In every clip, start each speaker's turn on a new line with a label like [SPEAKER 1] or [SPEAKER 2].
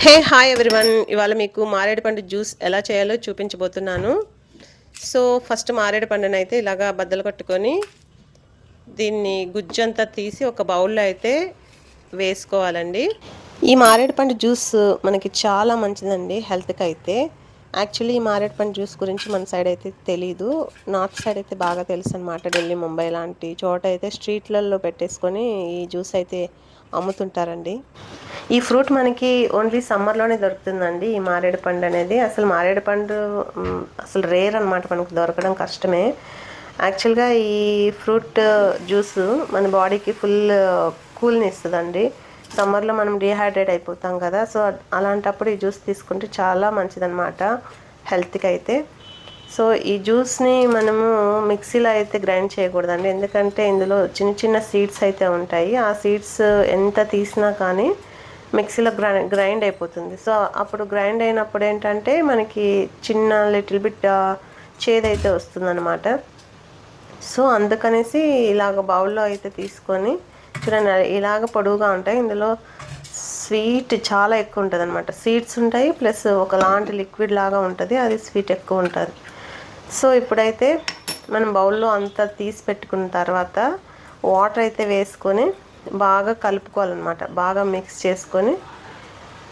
[SPEAKER 1] Hi everyone. ఇవాళ మీకు మారేడు పండు జ్యూస్ ఎలా చేయాలో చూపించబోతున్నాను. సో ఫస్ట్ మారేడు పండునైతే ఇలాగా బద్దలు కట్టుకొని దీన్ని గుజ్జంతా తీసి ఒక బౌల్లో అయితే వేసుకోవాలండి. ఈ మారేడు పండు జ్యూస్ మనకి చాలా మంచిదండి హెల్త్కి అయితే. యాక్చువల్లీ ఈ మారేడు పండు జ్యూస్ గురించి మన సైడ్ అయితే తెలీదు. నార్త్ సైడ్ అయితే బాగా తెలుసు అనమాట. ఢిల్లీ, ముంబై లాంటి చోట అయితే స్ట్రీట్లలో పెట్టేసుకొని ఈ జ్యూస్ అయితే అమ్ముతుంటారండి. ఈ ఫ్రూట్ మనకి ఓన్లీ సమ్మర్లోనే దొరుకుతుందండి. ఈ మారేడు పండు అనేది అసలు మారేడు పండు అసలు రేర్ అనమాట, మనకు దొరకడం కష్టమే. యాక్చువల్గా ఈ ఫ్రూట్ జ్యూస్ మన బాడీకి ఫుల్ కూల్ని ఇస్తుందండి. సమ్మర్లో మనం డిహైడ్రేట్ అయిపోతాం కదా, సో అలాంటప్పుడు ఈ జ్యూస్ తీసుకుంటే చాలా మంచిదన్నమాట హెల్త్కి అయితే. సో ఈ జ్యూస్ని మనము మిక్సీలో అయితే గ్రైండ్ చేయకూడదండి, ఎందుకంటే ఇందులో చిన్న చిన్న సీడ్స్ అయితే ఉంటాయి. ఆ సీడ్స్ ఎంత తీసినా కానీ మిక్సీలో గ్రైండ్ అయిపోతుంది. సో అప్పుడు గ్రైండ్ అయినప్పుడు ఏంటంటే మనకి చిన్న లిటిల్ బిట్ చేదైతే వస్తుందన్నమాట. సో అందుకనేసి ఇలాగ బౌల్లో అయితే తీసుకొని చూడండి, ఇలాగ పొడవుగా ఉంటాయి. ఇందులో స్వీట్ చాలా ఎక్కువ ఉంటుంది అనమాట. సీడ్స్ ఉంటాయి ప్లస్ ఒకలాంటి లిక్విడ్ లాగా ఉంటుంది, అది స్వీట్ ఎక్కువ ఉంటుంది. సో ఇప్పుడైతే మనం బౌల్లో అంతా తీసి పెట్టుకున్న తర్వాత వాటర్ అయితే వేసుకొని బాగా కలుపుకోవాలన్నమాట. బాగా మిక్స్ చేసుకొని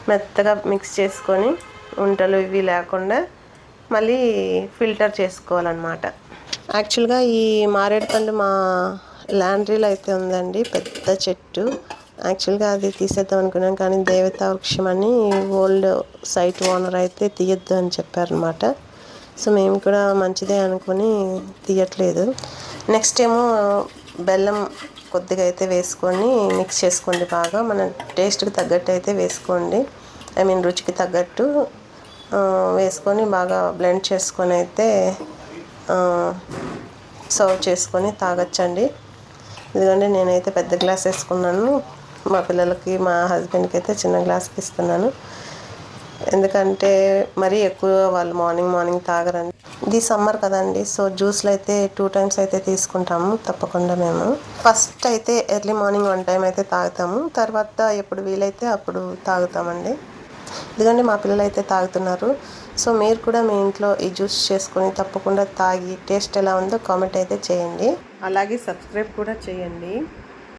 [SPEAKER 1] మెత్తగా మిక్స్ చేసుకొని ఉంటలు ఇవి లేకుండా మళ్ళీ ఫిల్టర్ చేసుకోవాలన్నమాట. యాక్చువల్గా ఈ మారేడు పండు మా ల్యాండ్రీలో అయితే ఉందండి, పెద్ద చెట్టు. యాక్చువల్గా అది తీసేద్దాం అనుకున్నాం, కానీ దేవతా వృక్షం అని ఓల్డ్ సైట్ ఓనర్ అయితే తీయొద్దు అని చెప్పారనమాట. సో మేము కూడా మంచిదే అనుకుని తీయట్లేదు. నెక్స్ట్ ఏమో బెల్లం కొద్దిగా అయితే వేసుకొని మిక్స్ చేసుకోండి. బాగా మన టేస్ట్కి తగ్గట్టు అయితే వేసుకోండి, రుచికి తగ్గట్టు వేసుకొని బాగా బ్లెండ్ చేసుకొని అయితే సర్వ్ చేసుకొని తాగొచ్చండి. ఎందుకంటే నేనైతే పెద్ద గ్లాస్ వేసుకున్నాను, మా పిల్లలకి మా హస్బెండ్కి అయితే చిన్న గ్లాస్కి ఇస్తున్నాను. ఎందుకంటే మరీ ఎక్కువ వాళ్ళు మార్నింగ్ తాగరండి. ఇది సమ్మర్ కదండి, సో జ్యూస్లు అయితే 2 times అయితే తీసుకుంటాము తప్పకుండా. మేము ఫస్ట్ అయితే ఎర్లీ మార్నింగ్ 1 time అయితే తాగుతాము, తర్వాత ఎప్పుడు వీలైతే అప్పుడు తాగుతామండి. ఎందుకంటే మా పిల్లలు అయితే తాగుతున్నారు. సో మీరు కూడా మీ ఇంట్లో ఈ జ్యూస్ చేసుకొని తప్పకుండా తాగి టేస్ట్ ఎలా ఉందో కామెంట్ అయితే చేయండి. అలాగే సబ్స్క్రైబ్ కూడా చేయండి.